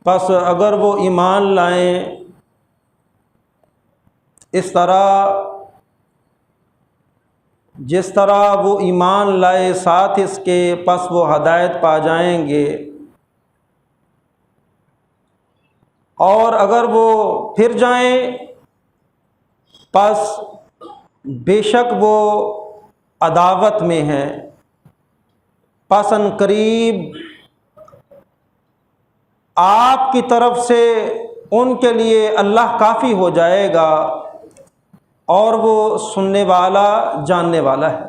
پس اگر وہ ایمان لائیں اس طرح جس طرح وہ ایمان لائے ساتھ اس کے، پس وہ ہدایت پا جائیں گے، اور اگر وہ پھر جائیں پس بے شک وہ عداوت میں ہیں، پس ان قریب آپ کی طرف سے ان کے لیے اللہ کافی ہو جائے گا، اور وہ سننے والا جاننے والا ہے۔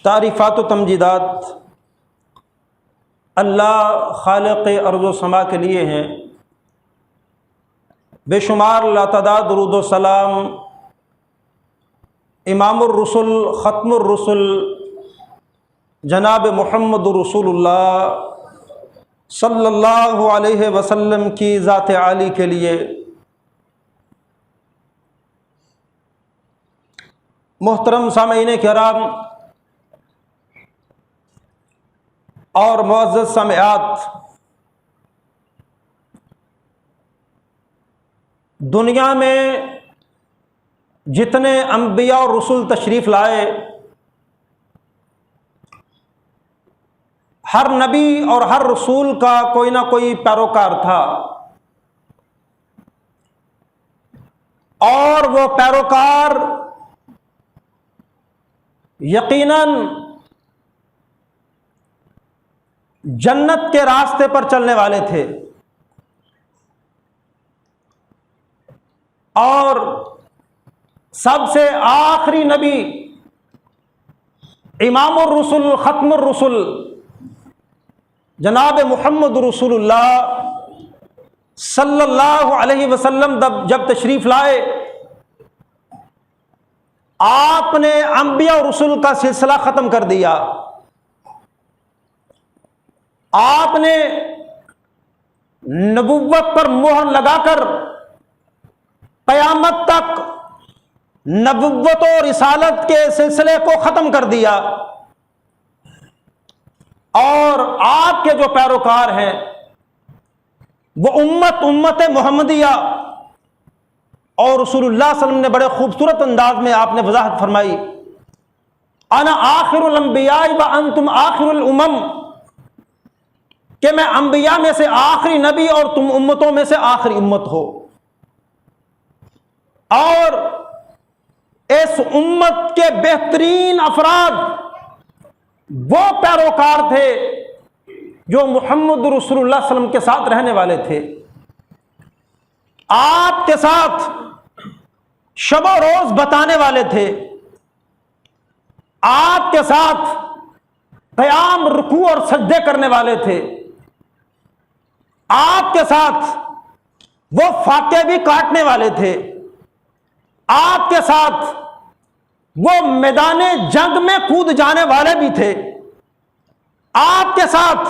تعریفات و تمجیدات اللہ خالق ارض و سما کے لیے ہیں، بے شمار لاتعداد درود و سلام امام الرسل ختم الرسل جناب محمد رسول اللہ صلی اللہ علیہ وسلم کی ذات عالی کے لیے۔ محترم سامعین کرام اور معزز سامعات، دنیا میں جتنے انبیاء اور رسول تشریف لائے، ہر نبی اور ہر رسول کا کوئی نہ کوئی پیروکار تھا، اور وہ پیروکار یقیناً جنت کے راستے پر چلنے والے تھے، اور سب سے آخری نبی امام الرسل ختم الرسل جناب محمد رسول اللہ صلی اللہ علیہ وسلم جب تشریف لائے، آپ نے انبیاء اور رسول کا سلسلہ ختم کر دیا۔ آپ نے نبوت پر مہر لگا کر قیامت تک نبوت و رسالت کے سلسلے کو ختم کر دیا، اور آپ کے جو پیروکار ہیں وہ امت محمدیہ، اور رسول اللہ صلی اللہ علیہ وسلم نے بڑے خوبصورت انداز میں آپ نے وضاحت فرمائی، انا آخر الانبیاء وانتم آخر الامم، کہ میں انبیاء میں سے آخری نبی اور تم امتوں میں سے آخری امت ہو، اور اس امت کے بہترین افراد وہ پیروکار تھے جو محمد رسول اللہ صلی اللہ علیہ وسلم کے ساتھ رہنے والے تھے، آپ کے ساتھ شب و روز بتانے والے تھے، آپ کے ساتھ قیام رکوع اور سجدے کرنے والے تھے، آپ کے ساتھ وہ فاقے بھی کاٹنے والے تھے، آپ کے ساتھ وہ میدان جنگ میں کود جانے والے بھی تھے، آپ کے ساتھ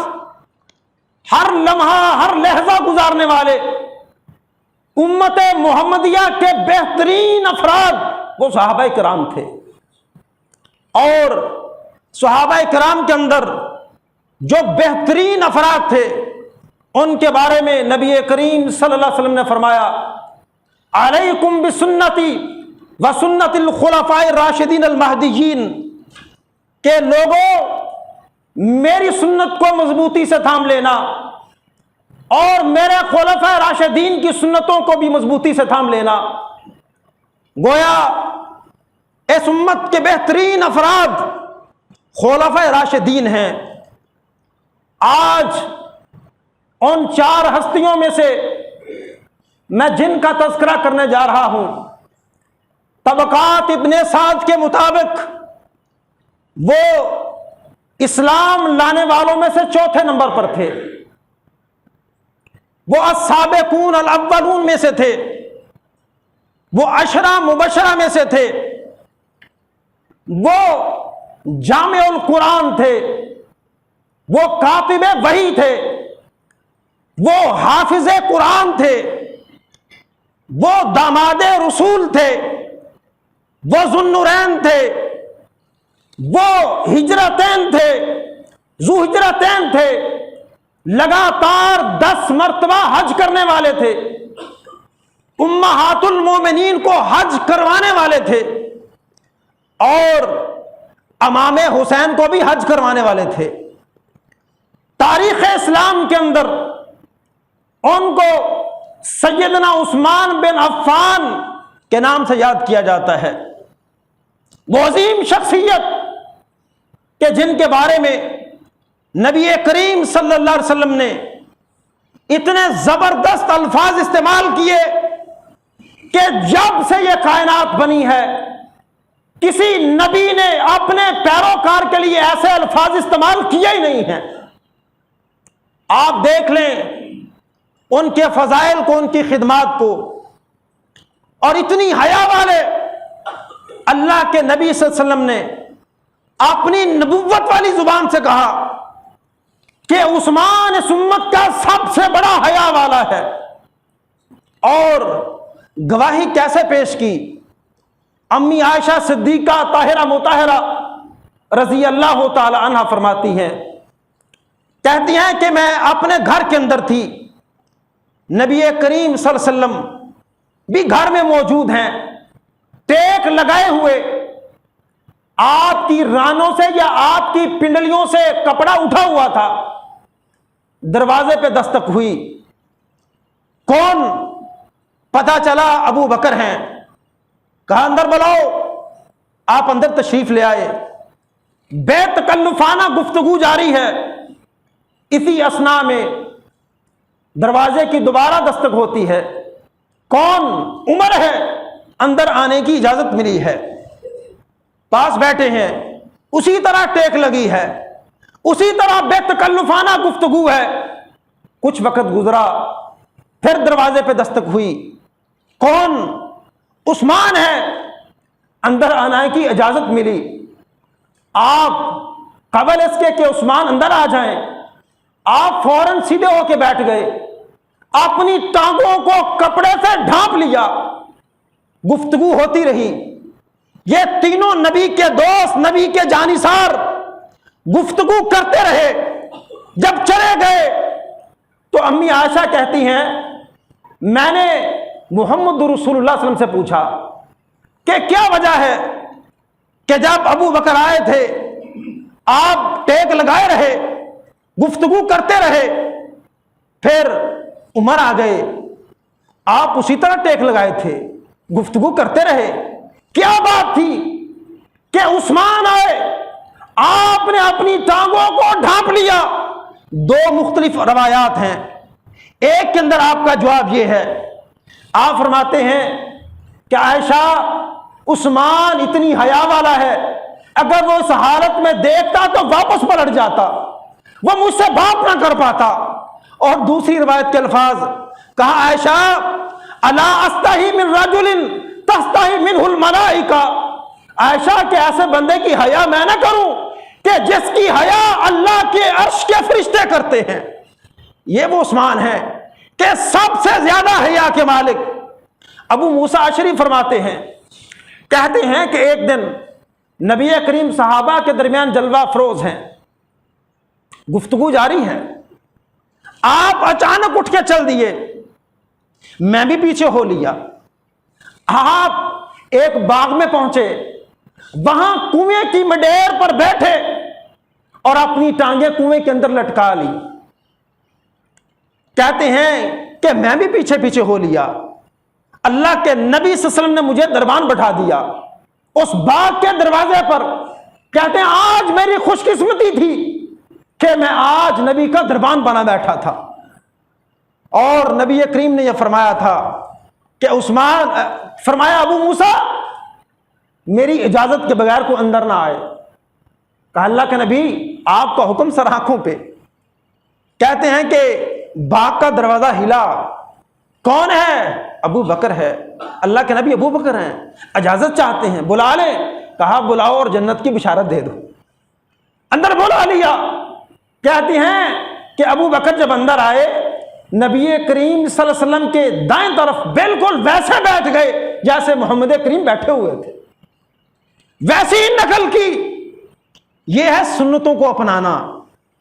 ہر لمحہ ہر لحظہ گزارنے والے امت محمدیہ کے بہترین افراد وہ صحابہ کرام تھے، اور صحابہ کرام کے اندر جو بہترین افراد تھے ان کے بارے میں نبی کریم صلی اللہ علیہ وسلم نے فرمایا، علیکم بسنتی وسنت الخلفاء الراشدین المہدیین، کہ لوگوں میری سنت کو مضبوطی سے تھام لینا، اور میرے خلفاء راشدین کی سنتوں کو بھی مضبوطی سے تھام لینا۔ گویا اس امت کے بہترین افراد خلفاء راشدین ہیں۔ آج ان چار ہستیوں میں سے میں جن کا تذکرہ کرنے جا رہا ہوں، طبقات ابن سعد کے مطابق وہ اسلام لانے والوں میں سے چوتھے نمبر پر تھے، وہ السابقون الاولون میں سے تھے، وہ عشرہ مبشرہ میں سے تھے، وہ جامع القرآن تھے، وہ کاتب وحی تھے، وہ حافظ قرآن تھے، وہ داماد رسول تھے، وہ ذوالنورین تھے، وہ ہجرتین تھے، ذو ہجرتین تھے، لگاتار 10 مرتبہ حج کرنے والے تھے، امہات المومنین کو حج کروانے والے تھے، اور امام حسین کو بھی حج کروانے والے تھے۔ تاریخ اسلام کے اندر ان کو سیدنا عثمان بن عفان کے نام سے یاد کیا جاتا ہے۔ وہ عظیم شخصیت کہ جن کے بارے میں نبی کریم صلی اللہ علیہ وسلم نے اتنے زبردست الفاظ استعمال کیے کہ جب سے یہ کائنات بنی ہے کسی نبی نے اپنے پیروکار کے لیے ایسے الفاظ استعمال کیے ہی نہیں ہیں۔ آپ دیکھ لیں ان کے فضائل کو، ان کی خدمات کو، اور اتنی حیا والے اللہ کے نبی صلی اللہ علیہ وسلم نے اپنی نبوت والی زبان سے کہا کہ عثمان اس امت کا سب سے بڑا حیا والا ہے۔ اور گواہی کیسے پیش کی؟ امی عائشہ صدیقہ طاہرہ مطہرہ رضی اللہ تعالی عنہ فرماتی ہیں، کہتی ہیں کہ میں اپنے گھر کے اندر تھی، نبی کریم صلی اللہ علیہ وسلم بھی گھر میں موجود ہیں، ٹیک لگائے ہوئے، آپ کی رانوں سے یا آپ کی پنڈلیوں سے کپڑا اٹھا ہوا تھا۔ دروازے پہ دستک ہوئی، کون؟ پتا چلا ابو بکر ہیں، کہا اندر بلاؤ، آپ اندر تشریف لے آئے، بے تکلفانہ گفتگو جاری ہے۔ اسی اثناء میں دروازے کی دوبارہ دستک ہوتی ہے، کون؟ عمر ہے، اندر آنے کی اجازت ملی ہے، پاس بیٹھے ہیں، اسی طرح ٹیک لگی ہے، اسی طرح بے تکلفانہ گفتگو ہے۔ کچھ وقت گزرا، پھر دروازے پہ دستک ہوئی، کون؟ عثمان ہے، اندر آنے کی اجازت ملی۔ آپ قبل اس کے کہ عثمان اندر آ جائیں، آپ فوراً سیدھے ہو کے بیٹھ گئے، اپنی ٹانگوں کو کپڑے سے ڈھانپ لیا، گفتگو ہوتی رہی۔ یہ تینوں نبی کے دوست، نبی کے جانثار گفتگو کرتے رہے۔ جب چلے گئے تو امی عائشہ کہتی ہیں میں نے محمد رسول اللہ صلی اللہ علیہ وسلم سے پوچھا کہ کیا وجہ ہے کہ جب ابو بکر آئے تھے آپ ٹیک لگائے رہے، گفتگو کرتے رہے، پھر عمر آ گئے، آپ اسی طرح ٹیک لگائے تھے، گفتگو کرتے رہے، کیا بات تھی کہ عثمان آئے آپ نے اپنی ٹانگوں کو ڈھانپ لیا؟ دو مختلف روایات ہیں، ایک کے اندر آپ کا جواب یہ ہے، آپ فرماتے ہیں کہ عائشہ عثمان اتنی حیا والا ہے، اگر وہ اس حالت میں دیکھتا تو واپس پلٹ جاتا، وہ مجھ سے بات نہ کر پاتا۔ اور دوسری روایت کے الفاظ، کہا عائشہ الا استحی من رجل تستحی منہ الملائکہ، عائشہ کہ ایسے بندے کی حیا میں نہ کروں کہ جس کی حیا اللہ کے عرش کے فرشتے کرتے ہیں۔ یہ وہ عثمان ہے کہ سب سے زیادہ حیا کے مالک۔ ابو موسیٰ اشعری فرماتے ہیں، کہتے ہیں کہ ایک دن نبی کریم صحابہ کے درمیان جلوہ افروز ہیں، گفتگو جاری ہے، آپ اچانک اٹھ کے چل دیے، میں بھی پیچھے ہو لیا، آپ ایک باغ میں پہنچے، وہاں کنویں کی مڈیر پر بیٹھے اور اپنی ٹانگیں کنویں کے اندر لٹکا لی۔ کہتے ہیں کہ میں بھی پیچھے پیچھے ہو لیا، اللہ کے نبی صلی اللہ علیہ وسلم نے مجھے دربان بٹھا دیا اس باغ کے دروازے پر۔ کہتے ہیں آج میری خوش قسمتی تھی کہ میں آج نبی کا دربان بنا بیٹھا تھا، اور نبی کریم نے یہ فرمایا تھا کہ عثمان، فرمایا ابو موسیٰ میری اجازت کے بغیر کو اندر نہ آئے۔ کہا اللہ کے نبی آپ کا حکم سر آنکھوں پہ۔ کہتے ہیں کہ باغ کا دروازہ ہلا، کون ہے؟ ابو بکر ہے۔ اللہ کے نبی ابو بکر ہیں، اجازت چاہتے ہیں، بلا لیں۔ کہا بلاؤ اور جنت کی بشارت دے دو۔ اندر بلا لیا۔ کہتے ہیں کہ ابو بکر جب اندر آئے، نبی کریم صلی اللہ علیہ وسلم کے دائیں طرف بالکل ویسے بیٹھ گئے جیسے محمد کریم بیٹھے ہوئے تھے، ویسی نقل کی۔ یہ ہے سنتوں کو اپنانا،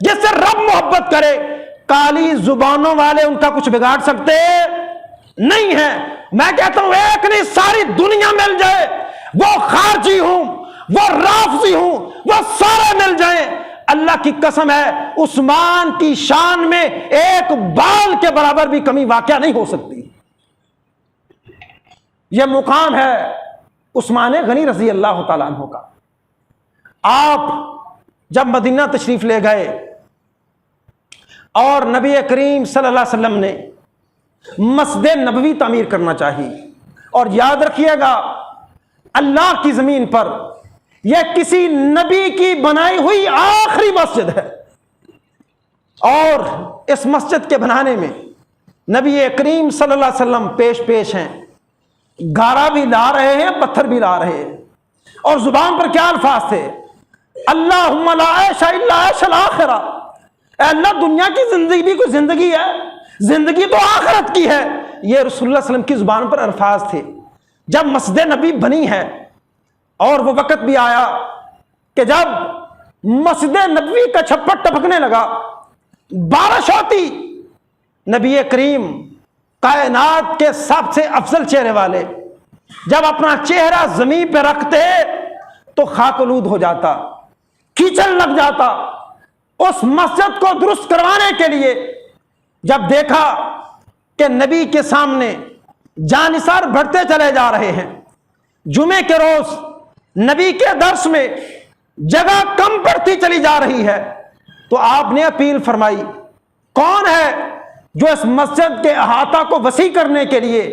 جس سے رب محبت کرے، کالی زبانوں والے ان کا کچھ بگاڑ سکتے نہیں ہیں۔ میں کہتا ہوں ایک نہیں ساری دنیا مل جائے، وہ خارجی ہوں، وہ رافضی ہوں، وہ سارے مل جائیں، اللہ کی قسم ہے عثمان کی شان میں ایک بال کے برابر بھی کمی واقع نہیں ہو سکتی۔ یہ مقام ہے عثمان غنی رضی اللہ تعالیٰ عنہ کا۔ آپ جب مدینہ تشریف لے گئے اور نبی کریم صلی اللہ علیہ وسلم نے مسجد نبوی تعمیر کرنا چاہی، اور یاد رکھیے گا اللہ کی زمین پر یہ کسی نبی کی بنائی ہوئی آخری مسجد ہے، اور اس مسجد کے بنانے میں نبی کریم صلی اللہ علیہ وسلم پیش ہیں، گارا بھی لا رہے ہیں، پتھر بھی لا رہے ہیں، اور زبان پر کیا الفاظ تھے؟ اللہم لا عیش الا عیش الآخرہ، اے اللہ دنیا کی زندگی بھی کوئی زندگی ہے، زندگی تو آخرت کی ہے۔ یہ رسول اللہ صلی اللہ علیہ وسلم کی زبان پر الفاظ تھے۔ جب مسجد نبی بنی ہے اور وہ وقت بھی آیا کہ جب مسجد نبوی کا چھپر ٹپکنے لگا، بارش ہوتی، نبی کریم کائنات کے سب سے افضل چہرے والے جب اپنا چہرہ زمین پہ رکھتے تو خاک آلود ہو جاتا، کیچڑ لگ جاتا۔ اس مسجد کو درست کروانے کے لیے جب دیکھا کہ نبی کے سامنے جانثار بڑھتے چلے جا رہے ہیں، جمعے کے روز نبی کے درس میں جگہ کم پڑتی چلی جا رہی ہے، تو آپ نے اپیل فرمائی، کون ہے جو اس مسجد کے احاطہ کو وسیع کرنے کے لیے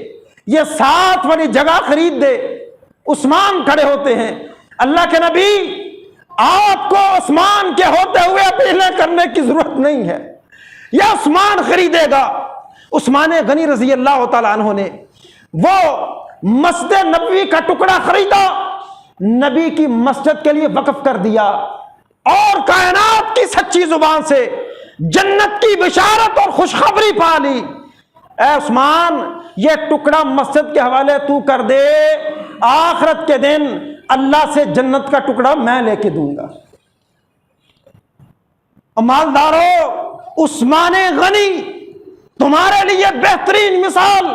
یہ 7 والی جگہ خرید دے؟ عثمان کھڑے ہوتے ہیں۔ اللہ کے نبی آپ کو عثمان کے ہوتے ہوئے اپیلیں کرنے کی ضرورت نہیں ہے، یہ عثمان خریدے گا۔ عثمان غنی رضی اللہ تعالیٰ عنہ نے وہ مسجد نبوی کا ٹکڑا خریدا، نبی کی مسجد کے لیے وقف کر دیا، اور کائنات کی سچی زبان سے جنت کی بشارت اور خوشخبری پا لی۔ اے عثمان یہ ٹکڑا مسجد کے حوالے تو کر دے، آخرت کے دن اللہ سے جنت کا ٹکڑا میں لے کے دوں گا۔ مالدارو، عثمان غنی تمہارے لیے بہترین مثال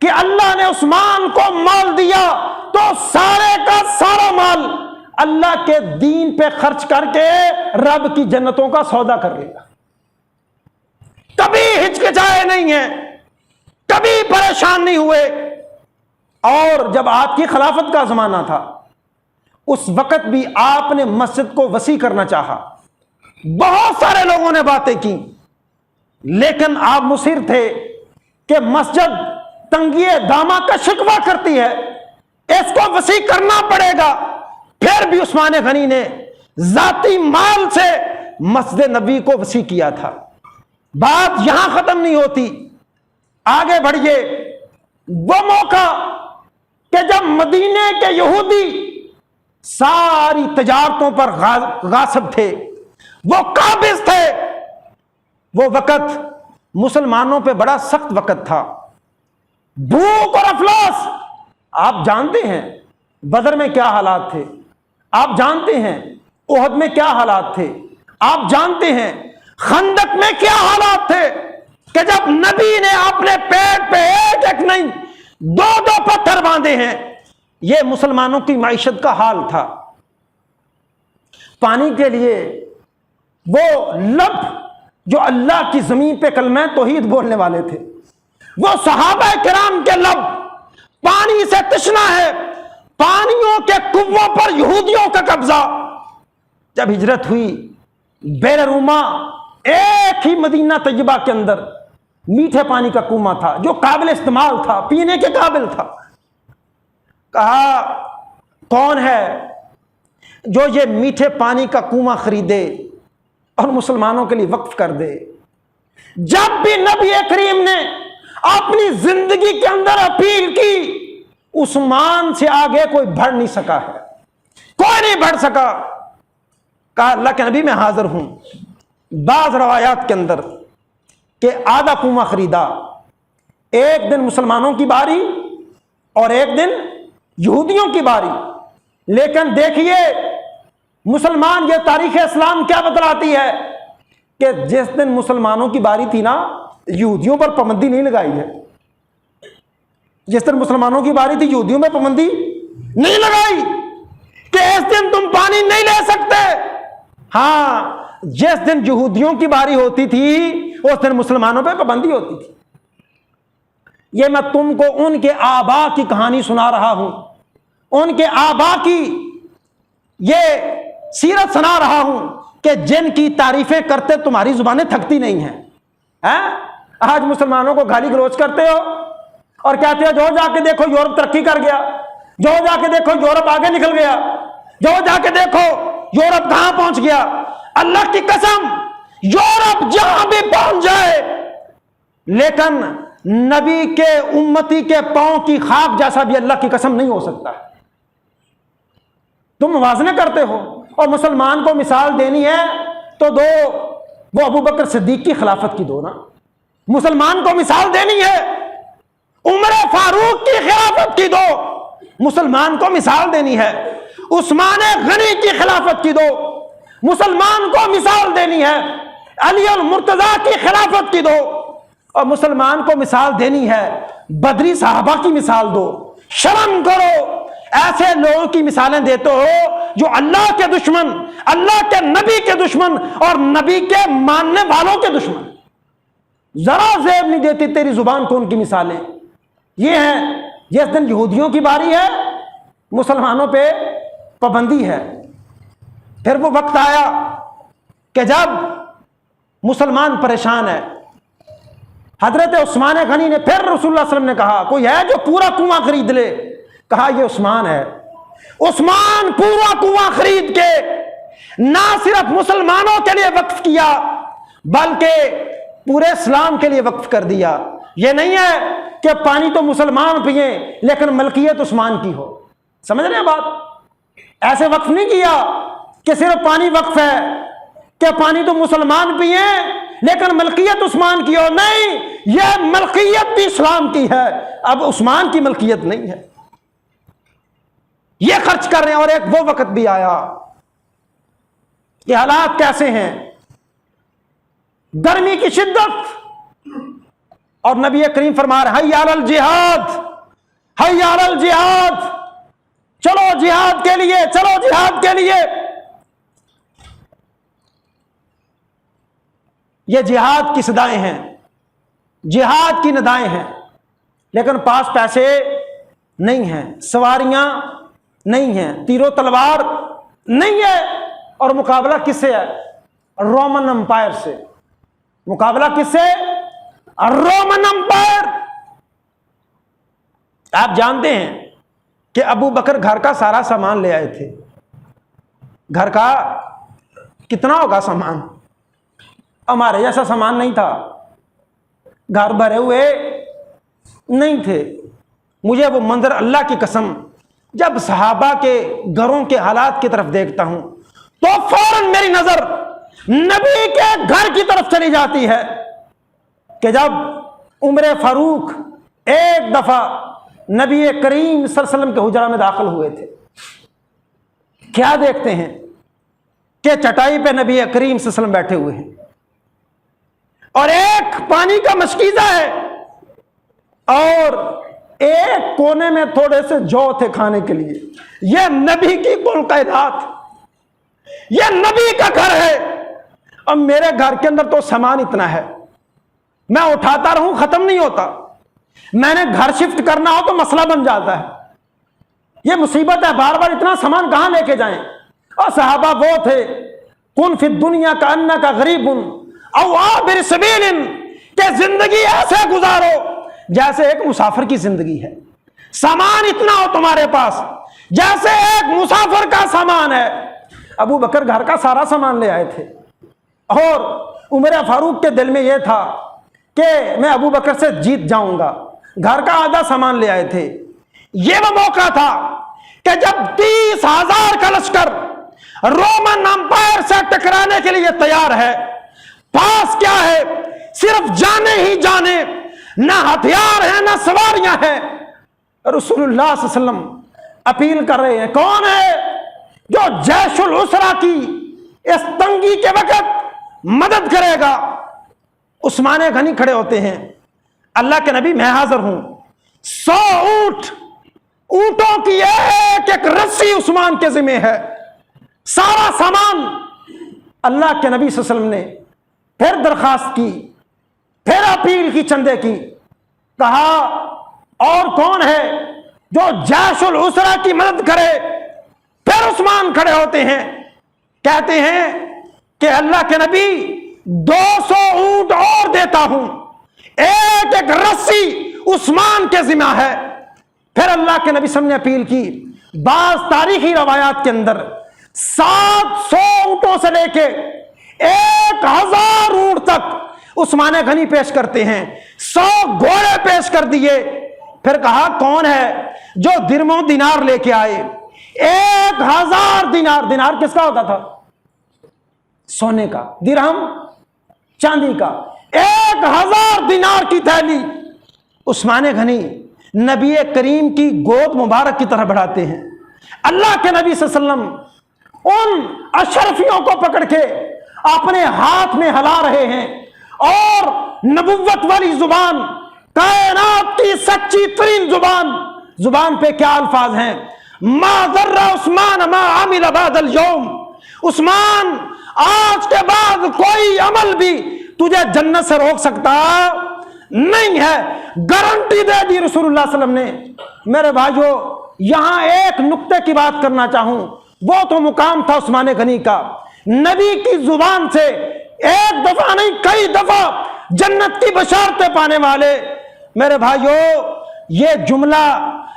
کہ اللہ نے عثمان کو مال دیا تو سارے کا سارا مال اللہ کے دین پہ خرچ کر کے رب کی جنتوں کا سودا کر لے گا۔ کبھی ہچکچائے نہیں ہیں، کبھی پریشان نہیں ہوئے۔ اور جب آپ کی خلافت کا زمانہ تھا اس وقت بھی آپ نے مسجد کو وسیع کرنا چاہا، بہت سارے لوگوں نے باتیں کی، لیکن آپ مصر تھے کہ مسجد تنگی دامہ کا شکوہ کرتی ہے، اس کو وسیع کرنا پڑے گا۔ پھر بھی عثمان غنی نے ذاتی مال سے مسجد نبوی کو وسیع کیا تھا۔ بات یہاں ختم نہیں ہوتی، آگے بڑھیے۔ وہ موقع کہ جب مدینے کے یہودی ساری تجارتوں پر غاصب تھے، وہ قابض تھے، وہ وقت مسلمانوں پہ بڑا سخت وقت تھا، بھوک اور افلاس۔ آپ جانتے ہیں بدر میں کیا حالات تھے، آپ جانتے ہیں احد میں کیا حالات تھے، آپ جانتے ہیں خندق میں کیا حالات تھے کہ جب نبی نے اپنے پیٹ پہ ایک ایک نہیں 2 پتھر باندھے ہیں۔ یہ مسلمانوں کی معیشت کا حال تھا۔ پانی کے لیے وہ لب جو اللہ کی زمین پہ کلمہ توحید بولنے والے تھے، وہ صحابہ کرام کے لب پانی سے تشنا ہے، پانیوں کے کنووں پر یہودیوں کا قبضہ۔ جب ہجرت ہوئی بیر روما، ایک ہی مدینہ طیبہ کے اندر میٹھے پانی کا کنواں تھا جو قابل استعمال تھا، پینے کے قابل تھا۔ کہا کون ہے جو یہ میٹھے پانی کا کنواں خریدے اور مسلمانوں کے لیے وقف کر دے؟ جب بھی نبی کریم نے اپنی زندگی کے اندر اپیل کی، عثمان سے آگے کوئی بڑھ نہیں سکا ہے، کوئی نہیں بڑھ سکا۔ کہا اللہ کے نبی میں حاضر ہوں۔ بعض روایات کے اندر کہ آدھا کنواں خریدا، ایک دن مسلمانوں کی باری اور ایک دن یہودیوں کی باری۔ لیکن دیکھیے مسلمان، یہ تاریخ اسلام کیا بتلاتی ہے کہ جس دن مسلمانوں کی باری تھی نا، یہودیوں پر پابندی نہیں لگائی ہے. جس دن مسلمانوں کی باری تھی یہودیوں میں پابندی نہیں لگائی کہ اس دن تم پانی نہیں لے سکتے. ہاں، جس دن یہودیوں کی باری ہوتی تھی اس دن مسلمانوں پہ پابندی ہوتی تھی. یہ میں تم کو ان کے آبا کی کہانی سنا رہا ہوں، ان کے آبا کی یہ سیرت سنا رہا ہوں کہ جن کی تعریفیں کرتے تمہاری زبانیں تھکتی نہیں ہیں. آج مسلمانوں کو گالی گلوچ کرتے ہو اور کہتے ہو جو جا کے دیکھو یورپ ترقی کر گیا، جو جا کے دیکھو یورپ آگے نکل گیا، جو جا کے دیکھو یورپ کہاں پہنچ گیا. اللہ کی قسم، یورپ جہاں بھی پہنچ جائے لیکن نبی کے امتی کے پاؤں کی خاک جیسا بھی اللہ کی قسم نہیں ہو سکتا. تم موازنے کرتے ہو، اور مسلمان کو مثال دینی ہے تو دو وہ ابو بکر صدیق کی خلافت کی دو نا. مسلمان کو مثال دینی ہے عمر فاروق کی خلافت کی دو. مسلمان کو مثال دینی ہے عثمان غنی کی خلافت کی دو. مسلمان کو مثال دینی ہے علی المرتضیٰ کی خلافت کی دو. اور مسلمان کو مثال دینی ہے بدری صحابہ کی مثال دو. شرم کرو، ایسے لوگوں کی مثالیں دیتے ہو جو اللہ کے دشمن، اللہ کے نبی کے دشمن اور نبی کے ماننے والوں کے دشمن. ذرا زیب نہیں دیتی تیری زبان کو ان کی مثالیں. یہ ہیں جس دن یہودیوں کی باری ہے مسلمانوں پہ پابندی ہے. پھر وہ وقت آیا کہ جب مسلمان پریشان ہے. حضرت عثمان غنی نے پھر رسول اللہ صلی اللہ علیہ وسلم نے کہا کوئی ہے جو پورا کنواں خرید لے؟ کہا یہ عثمان ہے. عثمان پورا کنواں خرید کے نہ صرف مسلمانوں کے لیے وقف کیا بلکہ پورے اسلام کے لیے وقف کر دیا. یہ نہیں ہے کہ پانی تو مسلمان پئیں لیکن ملکیت عثمان کی ہو. سمجھ رہے ہیں بات؟ ایسے وقف نہیں کیا کہ صرف پانی وقف ہے کہ پانی تو مسلمان پئیں لیکن ملکیت عثمان کی ہو. نہیں، یہ ملکیت بھی اسلام کی ہے، اب عثمان کی ملکیت نہیں ہے. یہ خرچ کر رہے ہیں. اور ایک وہ وقت بھی آیا کہ حالات کیسے ہیں، گرمی کی شدت، اور نبی کریم فرما رہے حی علی الجہاد، حی علی الجہاد، چلو جہاد کے لیے، چلو جہاد کے لیے. یہ جہاد کی صدائیں ہیں، جہاد کی ندائیں ہیں، لیکن پاس پیسے نہیں ہیں، سواریاں نہیں ہیں، تیر و تلوار نہیں ہے. اور مقابلہ کس سے ہے؟ رومن امپائر سے. مقابلہ کس سے؟ Roman empire. آپ جانتے ہیں کہ ابو بکر گھر کا سارا سامان لے آئے تھے. گھر کا کتنا ہوگا سامان؟ ہمارے جیسا سامان نہیں تھا، گھر بھرے ہوئے نہیں تھے. مجھے وہ منظر اللہ کی قسم جب صحابہ کے گھروں کے حالات کی طرف دیکھتا ہوں تو فوراً میری نظر نبی کے گھر کی طرف چلی جاتی ہے کہ جب عمر فاروق ایک دفعہ نبی کریم صلی اللہ علیہ وسلم کے حجرہ میں داخل ہوئے تھے. کیا دیکھتے ہیں کہ چٹائی پہ نبی کریم صلی اللہ علیہ وسلم بیٹھے ہوئے ہیں اور ایک پانی کا مشکیزہ ہے اور ایک کونے میں تھوڑے سے جو تھے کھانے کے لیے. یہ نبی کی کل کائنات، یہ نبی کا گھر ہے. اب میرے گھر کے اندر تو سامان اتنا ہے، میں اٹھاتا رہوں ختم نہیں ہوتا. میں نے گھر شفٹ کرنا ہو تو مسئلہ بن جاتا ہے. یہ مصیبت ہے، بار بار اتنا سامان کہاں لے کے جائیں. اور صحابہ وہ تھے کن فی الدنیا کا انک غریب او عابر سبیل، کہ زندگی ایسے گزارو جیسے ایک مسافر کی زندگی ہے. سامان اتنا ہو تمہارے پاس جیسے ایک مسافر کا سامان ہے. ابو بکر گھر کا سارا سامان لے آئے تھے اور عمر فاروق کے دل میں یہ تھا کہ میں ابو بکر سے جیت جاؤں گا. گھر کا آدھا سامان لے آئے تھے. یہ وہ موقع تھا کہ جب 30,000 کا لشکر رومن امپائر سے ٹکرانے کے لیے تیار ہے، پاس کیا ہے؟ صرف جانے ہی جانے، نہ ہتھیار ہیں نہ سواریاں ہیں. رسول اللہ صلی اللہ علیہ وسلم اپیل کر رہے ہیں. کون ہے جو جیش العسرہ کی اس تنگی کے وقت مدد کرے گا۔ عثمان غنی کھڑے ہوتے ہیں، اللہ کے نبی میں حاضر ہوں، 100 اونٹوں کی ایک ایک رسی عثمان کے ذمہ ہے، سارا سامان۔ اللہ کے نبی صلی اللہ علیہ وسلم نے پھر درخواست کی، پھر اپیل کی، چندے کی، کہا اور کون ہے جو جیش العسرہ کی مدد کرے؟ پھر عثمان کھڑے ہوتے ہیں، کہتے ہیں کہ اللہ کے نبی 200 اونٹ اور دیتا ہوں، ایک ایک رسی عثمان کے ذمہ ہے۔ پھر اللہ کے نبی صلی اللہ علیہ وسلم نے اپیل کی۔ بعض تاریخی روایات کے اندر 700 اونٹوں سے لے کے 1000 اونٹ تک عثمان غنی پیش کرتے ہیں، 100 گھوڑے پیش کر دیے۔ پھر کہا کون ہے جو درم و دینار لے کے آئے؟ 1000 دینار۔ دینار کس کا ہوتا تھا؟ سونے کا۔ درہم چاندی کا۔ 1000 دینار کی تھیلی عثمان غنی نبی کریم کی گود مبارک کی طرح بڑھاتے ہیں۔ اللہ کے نبی صلی اللہ علیہ وسلم ان اشرفیوں کو پکڑ کے اپنے ہاتھ میں ہلا رہے ہیں، اور نبوت والی زبان، کائنات کی سچی ترین زبان پہ کیا الفاظ ہیں؟ ما ضر عثمان ما عمل بعد اليوم۔ عثمان، آج کے بعد کوئی عمل بھی تجھے جنت سے روک سکتا نہیں ہے، گارنٹی دے دی رسول اللہ صلی اللہ علیہ وسلم نے۔ میرے بھائیو، یہاں ایک نقطے کی بات کرنا چاہوں، وہ تو مقام تھا عثمان غنی کا، نبی کی زبان سے ایک دفعہ نہیں کئی دفعہ جنت کی بشارتیں پانے والے۔ میرے بھائیو، یہ جملہ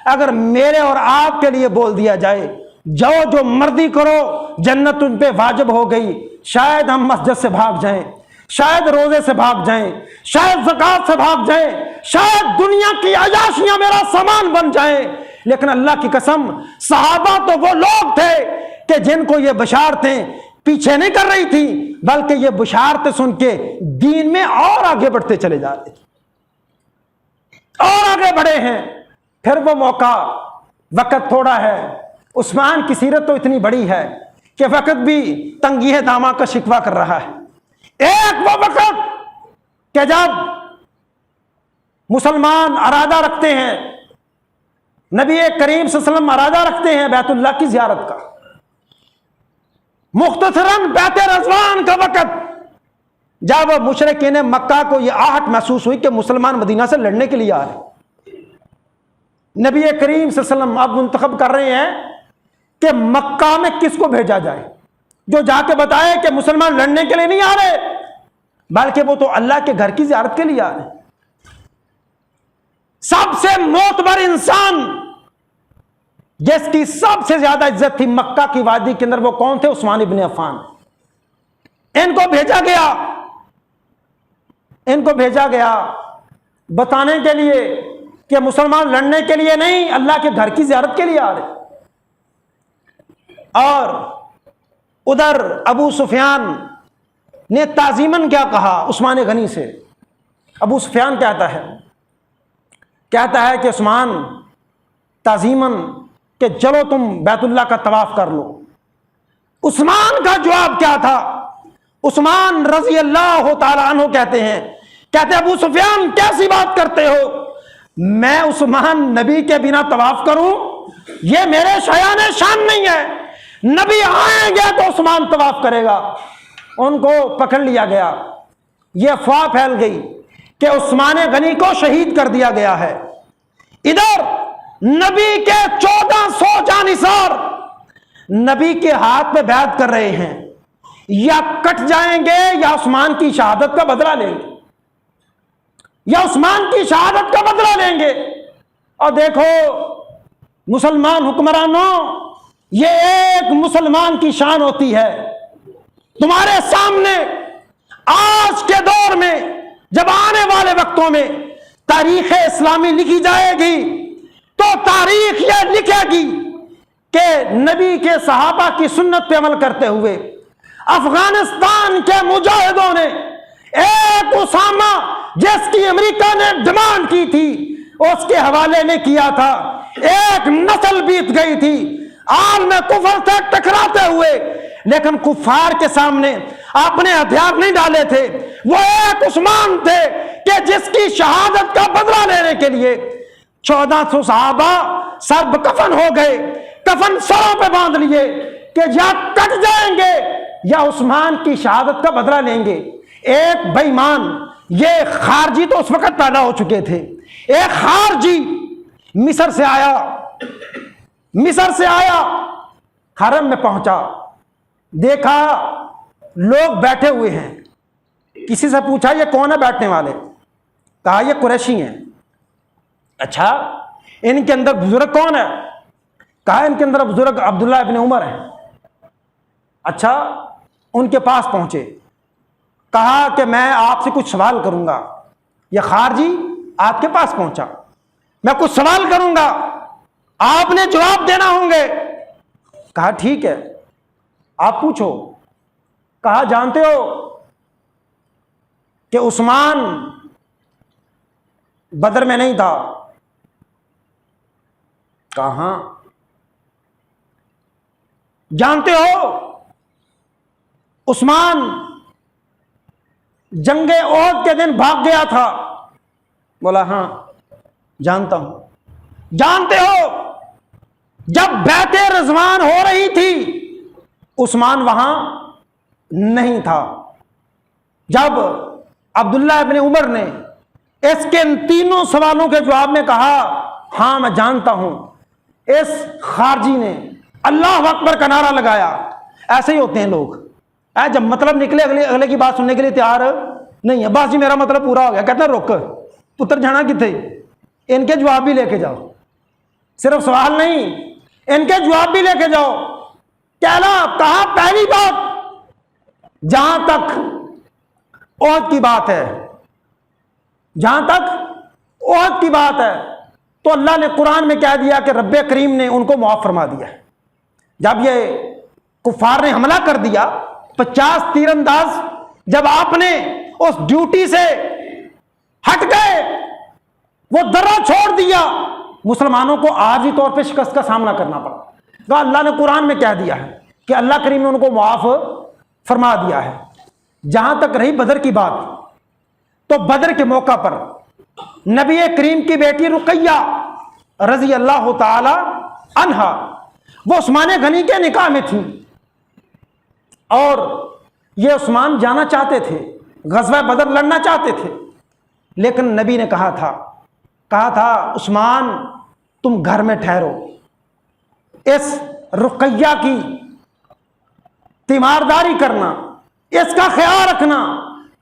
اگر میرے اور آپ کے لیے بول دیا جائے، جو مرضی کرو جنت تم پہ واجب ہو گئی، شاید ہم مسجد سے بھاگ جائیں، شاید روزے سے بھاگ جائیں، شاید زکوٰۃ سے بھاگ جائیں، شاید دنیا کی عیاشیاں میرا سامان بن جائیں، لیکن اللہ کی قسم صحابہ تو وہ لوگ تھے کہ جن کو یہ بشارتیں پیچھے نہیں کر رہی تھی، بلکہ یہ بشارتیں سن کے دین میں اور آگے بڑھتے چلے جا رہے تھے، اور آگے بڑھے ہیں۔ پھر وہ موقع، وقت تھوڑا ہے، عثمان کی سیرت تو اتنی بڑی ہے کہ وقت بھی تنگی دامہ کا شکوہ کر رہا ہے۔ ایک وہ وقت کہ جب مسلمان ارادہ رکھتے ہیں، نبی کریم صلی اللہ علیہ وسلم ارادہ رکھتے ہیں بیت اللہ کی زیارت کا، مختصراً بیت رضوان کا وقت، جب مشرکین مکہ کو یہ آہٹ محسوس ہوئی کہ مسلمان مدینہ سے لڑنے کے لیے آ رہے، نبی کریم صلی اللہ علیہ وسلم اب منتخب کر رہے ہیں کہ مکہ میں کس کو بھیجا جائے جو جا کے بتائے کہ مسلمان لڑنے کے لیے نہیں آ رہے، بلکہ وہ تو اللہ کے گھر کی زیارت کے لیے آ رہے۔ سب سے معتبر انسان جس کی سب سے زیادہ عزت تھی مکہ کی وادی کے اندر، وہ کون تھے؟ عثمان ابن عفان۔ ان کو بھیجا گیا بتانے کے لیے کہ مسلمان لڑنے کے لیے نہیں، اللہ کے گھر کی زیارت کے لیے آ رہے۔ اور ادھر ابو سفیان نے تعظیماً کیا کہا عثمان غنی سے؟ ابو سفیان کہتا ہے کہ عثمان تعظیماً کہ چلو تم بیت اللہ کا طواف کر لو۔ عثمان کا جواب کیا تھا؟ عثمان رضی اللہ تعالی عنہ کہتے ہیں ابو سفیان کیسی بات کرتے ہو، میں عثمان نبی کے بنا طواف کروں؟ یہ میرے شایان شان نہیں ہے، نبی آئیں گے تو عثمان طواف کرے گا۔ ان کو پکڑ لیا گیا، یہ افواہ پھیل گئی کہ عثمان غنی کو شہید کر دیا گیا ہے۔ ادھر نبی کے 1400 جانثار نبی کے ہاتھ پہ بیعت کر رہے ہیں، یا کٹ جائیں گے یا عثمان کی شہادت کا بدلہ لیں گے، یا عثمان کی شہادت کا بدلہ لیں گے۔ اور دیکھو مسلمان حکمرانوں، یہ ایک مسلمان کی شان ہوتی ہے۔ تمہارے سامنے آج کے دور میں جب آنے والے وقتوں میں تاریخ اسلامی لکھی جائے گی تو تاریخ یہ لکھے گی کہ نبی کے صحابہ کی سنت پہ عمل کرتے ہوئے افغانستان کے مجاہدوں نے ایک اسامہ جس کی امریکہ نے ڈیمانڈ کی تھی اس کے حوالے میں کیا تھا، ایک نسل بیت گئی تھی عالم کفر سے ٹکراتے ہوئے، لیکن کفار کے سامنے آپ نے ہتھیار نہیں ڈالے تھے، وہ ایک عثمان تھے کہ جس کی شہادت کا بدلہ لینے کے لیے 1400 صحابہ سر کفن ہو گئے، کفن سروں پہ باندھ لیے کہ یا کٹ جائیں گے یا عثمان کی شہادت کا بدلہ لیں گے۔ ایک بے ایمان، یہ خارجی تو اس وقت پیدا ہو چکے تھے، ایک خارجی مصر سے آیا، حرم میں پہنچا، دیکھا لوگ بیٹھے ہوئے ہیں، کسی سے پوچھا یہ کون ہے بیٹھنے والے؟ کہا یہ قریشی ہیں۔ اچھا ان کے اندر بزرگ کون ہے؟ کہا ان کے اندر بزرگ عبداللہ ابن عمر ہے۔ اچھا ان کے پاس پہنچے، کہا کہ میں آپ سے کچھ سوال کروں گا۔ یہ خارجی آپ کے پاس پہنچا، میں کچھ سوال کروں گا، آپ نے جواب دینا ہوں گے۔ کہا ٹھیک ہے آپ پوچھو۔ کہا جانتے ہو کہ عثمان بدر میں نہیں تھا؟ کہاں؟ جانتے ہو عثمان جنگ احد کے دن بھاگ گیا تھا؟ بولا ہاں جانتا ہوں۔ جانتے ہو جب بیعت رضوان ہو رہی تھی عثمان وہاں نہیں تھا؟ جب عبداللہ ابن عمر نے اس کے ان تینوں سوالوں کے جواب میں کہا ہاں میں جانتا ہوں، اس خارجی نے اللہ اکبر کا نعرہ لگایا۔ ایسے ہی ہوتے ہیں لوگ، جب مطلب نکلے اگلے کی بات سننے کے لیے تیار نہیں ہے، بس جی میرا مطلب پورا ہو گیا، کہتا ہے رک پتر جانا کتنے، ان کے جواب بھی لے کے جاؤ، صرف سوال نہیں ان کے جواب بھی لے کے جاؤ۔ کہا پہلی بات جہاں تک احد کی بات ہے، جہاں تک احد کی بات ہے تو اللہ نے قرآن میں کہہ دیا کہ رب کریم نے ان کو معاف فرما دیا۔ جب یہ کفار نے حملہ کر دیا 50 تیر انداز، جب آپ نے اس ڈیوٹی سے ہٹ گئے، وہ درہ چھوڑ دیا، مسلمانوں کو عارضی طور پہ شکست کا سامنا کرنا پڑا۔ تو اللہ نے قرآن میں کہہ دیا ہے کہ اللہ کریم نے ان کو معاف فرما دیا ہے۔ جہاں تک رہی بدر کی بات، تو بدر کے موقع پر نبی کریم کی بیٹی رقیہ رضی اللہ تعالی عنہا وہ عثمان غنی کے نکاح میں تھی، اور یہ عثمان جانا چاہتے تھے، غزوہ بدر لڑنا چاہتے تھے، لیکن نبی نے کہا تھا عثمان تم گھر میں ٹھہرو، اس رقیہ کی تیمارداری کرنا، اس کا خیال رکھنا،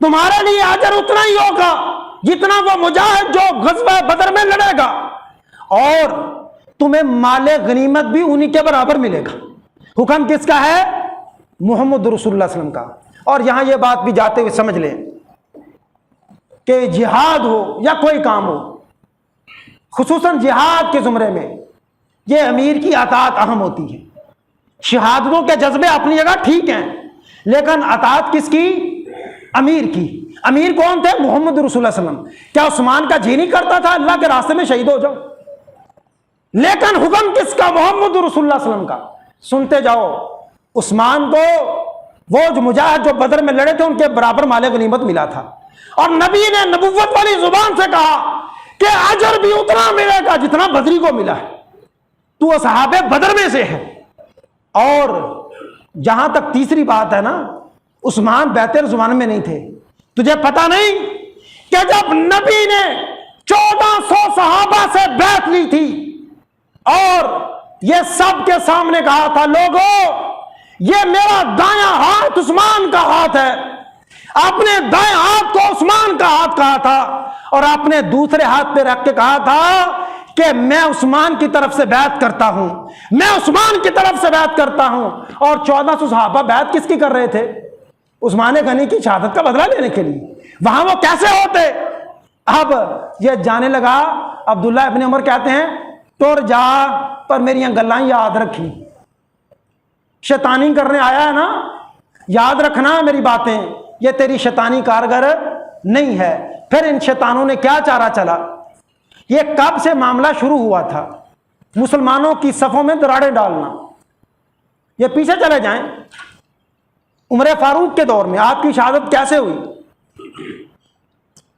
تمہارے لیے اجر اتنا ہی ہوگا جتنا وہ مجاہد جو غزوہ بدر میں لڑے گا، اور تمہیں مال غنیمت بھی انہی کے برابر ملے گا۔ حکم کس کا ہے؟ محمد رسول اللہ صلی اللہ علیہ وسلم کا۔ اور یہاں یہ بات بھی جاتے ہوئے سمجھ لیں کہ جہاد ہو یا کوئی کام ہو، خصوصاً جہاد کے زمرے میں یہ امیر کی اطاعت اہم ہوتی ہے۔ شہادتوں کے جذبے اپنی جگہ ٹھیک ہیں، لیکن اطاعت کس کی؟ امیر کی۔ امیر کون تھے؟ محمد رسول اللہ صلی اللہ علیہ وسلم۔ کیا عثمان کا جی نہیں کرتا تھا اللہ کے راستے میں شہید ہو جاؤ؟ لیکن حکم کس کا؟ محمد رسول اللہ صلی اللہ علیہ وسلم کا۔ سنتے جاؤ، عثمان کو وہ جو مجاہد جو بدر میں لڑے تھے ان کے برابر مال غنیمت ملا تھا، اور نبی نے نبوت والی زبان سے کہا کہ اجر بھی اتنا ملے گا جتنا بدری کو ملا ہے، تو اصحاب بدر میں سے ہے۔ اور جہاں تک تیسری بات ہے نا، عثمان بیعت رضوان میں نہیں تھے۔ تجھے پتا نہیں کہ جب نبی نے 1400 صحابہ سے بیعت لی تھی اور یہ سب کے سامنے کہا تھا لوگوں یہ میرا دایاں ہاتھ عثمان کا ہاتھ ہے، اپنے دائیں ہاتھ کو عثمان کا ہاتھ کہا تھا، اور اپنے دوسرے ہاتھ پہ رکھ کے کہا تھا کہ میں عثمان کی طرف سے بیعت کرتا ہوں، میں عثمان کی طرف سے بیعت کرتا ہوں۔ اور 1400 صحابہ بیعت کس کی کر رہے تھے؟ عثمان غنی کی شہادت کا بدلہ لینے کے لیے۔ وہاں وہ کیسے ہوتے؟ اب یہ جانے لگا، عبداللہ ابن عمر کہتے ہیں ٹور جا پر میری گلاں یاد رکھی، شیطانی کرنے آیا ہے نا، یاد رکھنا میری باتیں، یہ تیری شیطانی کارگر نہیں ہے۔ پھر ان شیطانوں نے کیا چارہ چلا؟ یہ کب سے معاملہ شروع ہوا تھا؟ مسلمانوں کی صفوں میں دراڑیں ڈالنا۔ یہ پیچھے چلے جائیں، عمر فاروق کے دور میں آپ کی شہادت کیسے ہوئی؟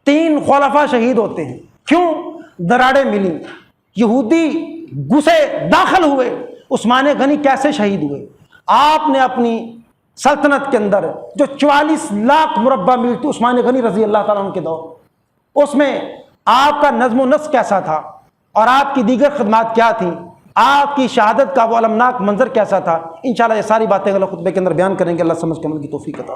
3 خلفاء شہید ہوتے ہیں، کیوں؟ دراڑیں ملی، یہودی گھسے داخل ہوئے، عثمان غنی کیسے شہید ہوئے؟ آپ نے اپنی سلطنت کے اندر جو 44 لاکھ مربع میل تھی عثمان غنی رضی اللہ تعالیٰ عنہ کے دور، اس میں آپ کا نظم و نسق کیسا تھا اور آپ کی دیگر خدمات کیا تھیں، آپ کی شہادت کا وہ المناک منظر کیسا تھا، انشاءاللہ یہ ساری باتیں اگلے خطبے کے اندر بیان کریں گے۔ اللہ سمجھ کے عمل کی توفیق عطا